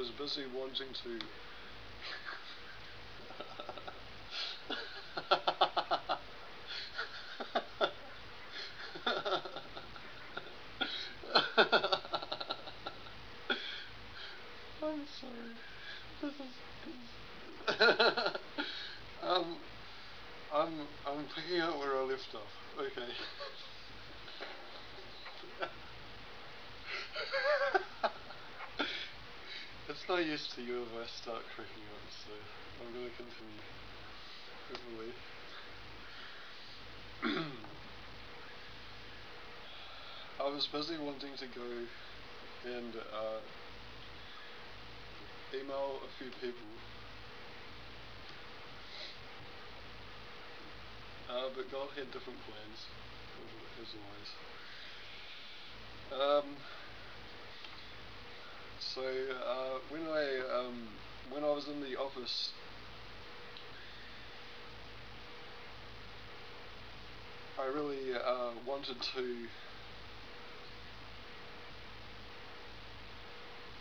was busy wanting to I'm sorry. This is I'm picking up where I left off. Okay. It's no use to you if I start cracking up, so I'm going to continue. Hopefully. I was busy wanting to go and email a few people, but God had different plans, as always. So when I was in the office, I really wanted to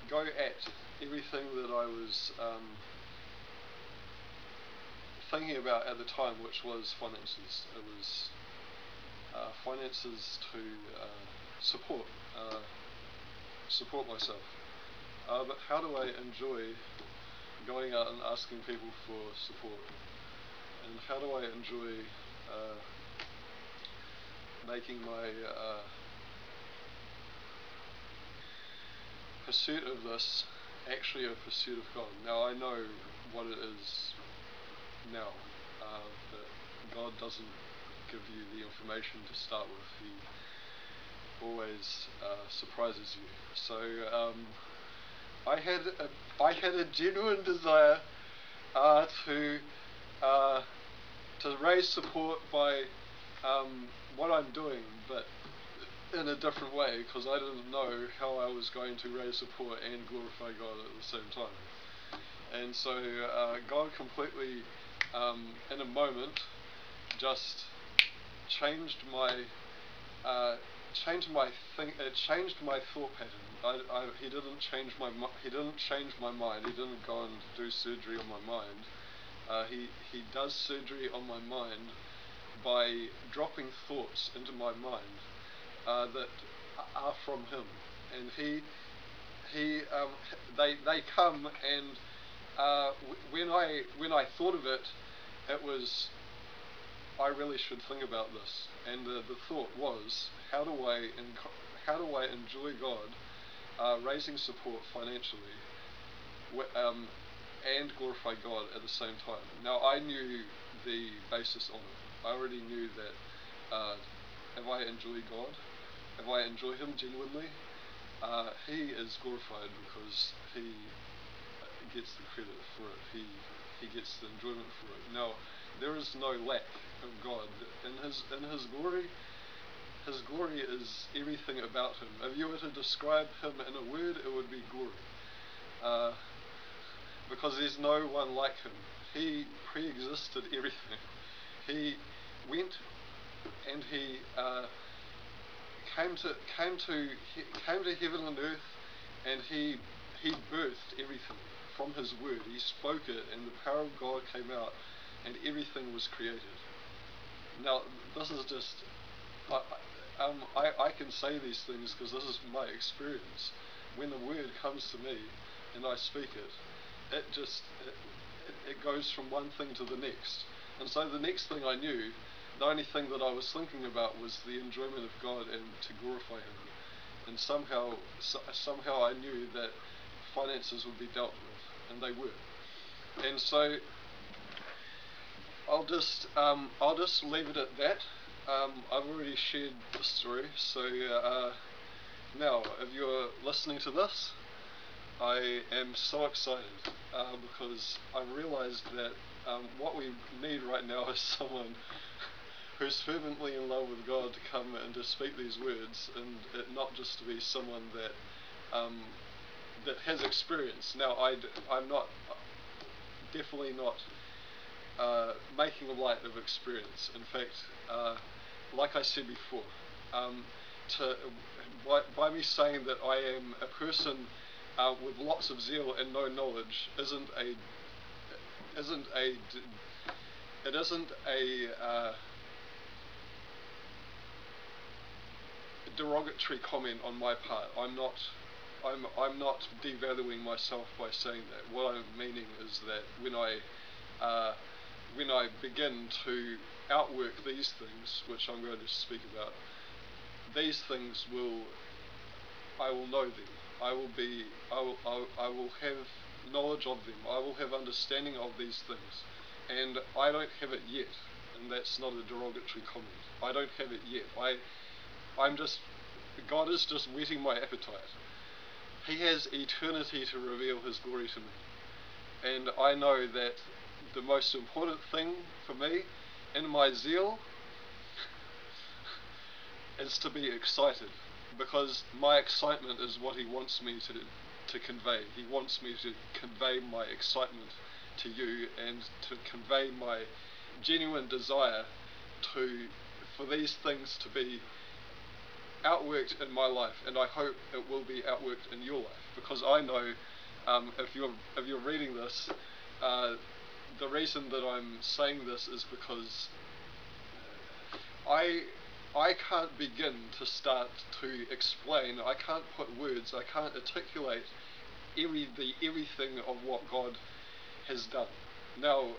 go at everything that I was thinking about at the time, which was finances. It was finances to support myself. But how do I enjoy going out and asking people for support? And how do I enjoy making my pursuit of this actually a pursuit of God? Now I know what it is now, but God doesn't give you the information to start with. He always surprises you. So I had a genuine desire to raise support by what I'm doing, but in a different way, because I didn't know how I was going to raise support and glorify God at the same time. And so God completely, in a moment, just changed my thought pattern. He didn't change my mind. He didn't go and do surgery on my mind. He does surgery on my mind by dropping thoughts into my mind that are from Him, and they come, and when I thought of it, it was, I really should think about this. And the thought was, how do I enjoy God, raising support financially, and glorify God at the same time? Now I knew the basis on it. I already knew that if I enjoy God, if I enjoy Him genuinely, He is glorified because He gets the credit for it. He gets the enjoyment for it. Now, there is no lack of God in His glory. His glory is everything about Him. If you were to describe Him in a word, it would be glory, because there's no one like Him. He pre-existed everything. He went and He came to heaven and earth, and He birthed everything from His word. He spoke it, and the power of God came out, and everything was created. Now, this is just, I can say these things because this is my experience. When the word comes to me and I speak it, it goes from one thing to the next. And so the next thing I knew, the only thing that I was thinking about was the enjoyment of God and to glorify Him. And somehow I knew that finances would be dealt with, and they were. And so I'll just leave it at that. I've already shared the story, so now if you're listening to this, I am so excited because I realized that what we need right now is someone who's fervently in love with God to come and to speak these words, and it not just to be someone that has experience. Now, I'm definitely not making light of experience. In fact, like I said before, by me saying that I am a person with lots of zeal and no knowledge isn't a derogatory comment on my part. I'm not devaluing myself by saying that. What I'm meaning is that when I begin to outwork these things, which I'm going to speak about, these things I will know them. I will have knowledge of them. I will have understanding of these things, and I don't have it yet. And that's not a derogatory comment. I don't have it yet. God is just whetting my appetite. He has eternity to reveal His glory to me, and I know that the most important thing for me in my zeal is to be excited, because my excitement is what He wants me to convey. He wants me to convey my excitement to you, and to convey my genuine desire for these things to be outworked in my life, and I hope it will be outworked in your life, because I know if you're reading this, the reason that I'm saying this is because I can't begin to start to explain. I can't put words. I can't articulate everything of what God has done. Now,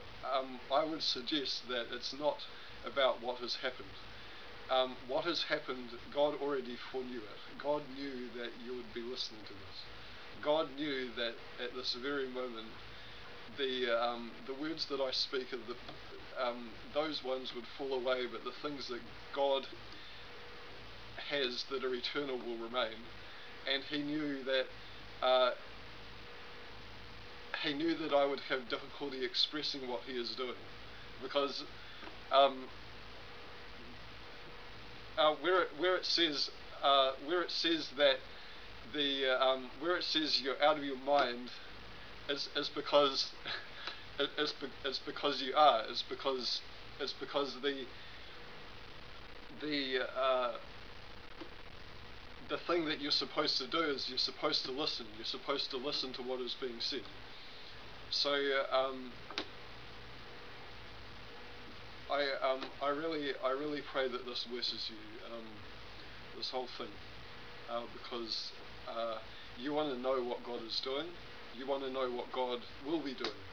I would suggest that it's not about what has happened. What has happened, God already foreknew it. God knew that you would be listening to this. God knew that at this very moment, the words that I speak, those ones would fall away, but the things that God has that are eternal will remain. And He knew that I would have difficulty expressing what He is doing, because where it says that where it says you're out of your mind is because it's because you are. It's because the thing that you're supposed to do is you're supposed to listen. You're supposed to listen to what is being said. So I really pray that this blesses you, this whole thing, because you want to know what God is doing. You want to know what God will be doing,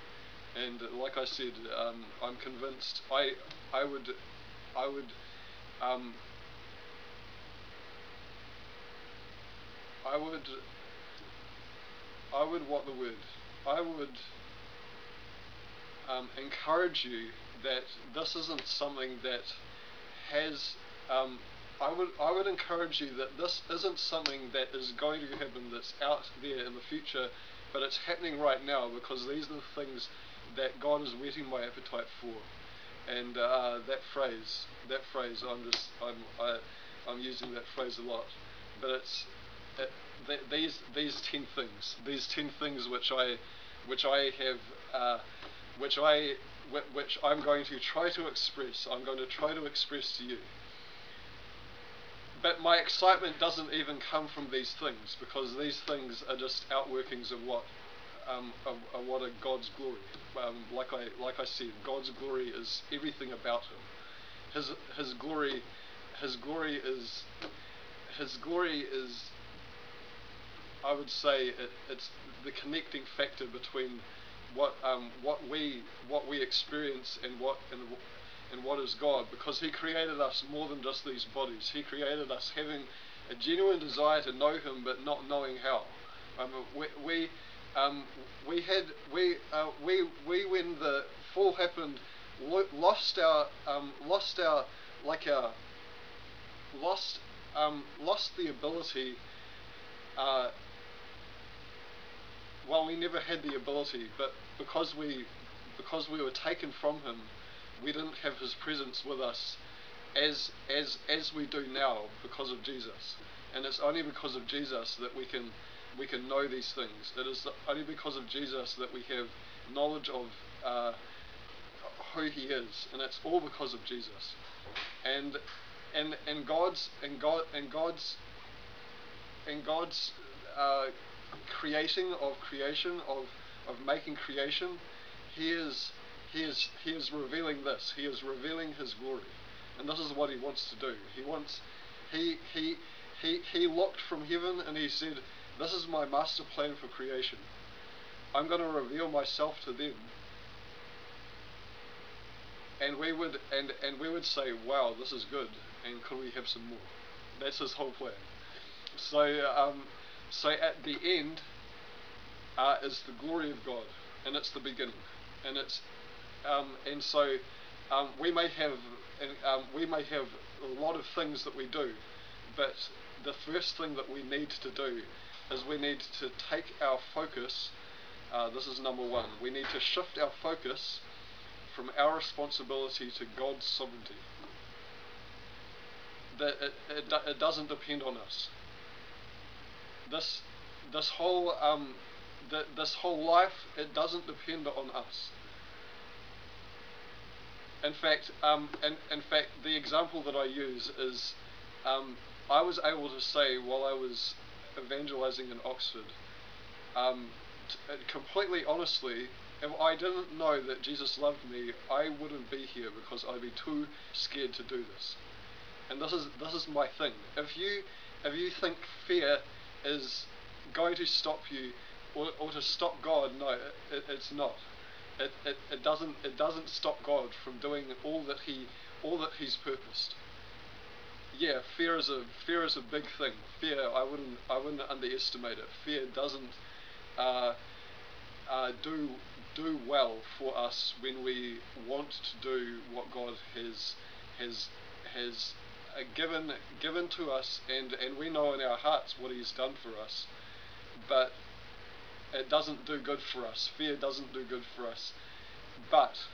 and like I said, I'm convinced. I would what the word. I would encourage you that this isn't something that has. I would encourage you that this isn't something that is going to happen, that's out there in the future, but it's happening right now, because these are the things that God is whetting my appetite for. And that phrase, I'm using that phrase a lot, but it's these 10 things which I'm going to try to express. I'm going to try to express to you. But my excitement doesn't even come from these things, because these things are just outworkings of what are God's glory. Like I said, God's glory is everything about Him. His glory is. I would say it's the connecting factor between what we experience and what is God, because He created us more than just these bodies. He created us having a genuine desire to know Him, but not knowing how. When the fall happened, lost the ability. Well, we never had the ability, but because we were taken from Him, we didn't have His presence with us as we do now, because of Jesus. And it's only because of Jesus that we can know these things. It is only because of Jesus that we have knowledge of who He is, and it's all because of Jesus. And God's of making creation, he is revealing this. He is revealing his glory, and this is what he wants to do. He looked from heaven and he said, "This is my master plan for creation. I'm going to reveal myself to them." And we would say, "Wow, this is good, and could we have some more?" That's his whole plan. So at the end is the glory of God, and it's the beginning, and it's and so we may have a lot of things that we do, but the first thing that we need to do is we need to take our focus. This is number one. We need to shift our focus from our responsibility to God's sovereignty. That it doesn't depend on us. This whole life, it doesn't depend on us. In fact, the example that I use is, I was able to say while I was evangelizing in Oxford, completely honestly, if I didn't know that Jesus loved me, I wouldn't be here because I'd be too scared to do this. And this is my thing. If you think fear is going to stop you or to stop God, no, it's not. It doesn't stop God from doing all that He's purposed. Yeah, fear is a big thing. Fear, I wouldn't underestimate it. Fear doesn't do well for us when we want to do what God has given to us, and we know in our hearts what He's done for us, but it doesn't do good for us. Fear doesn't do good for us. But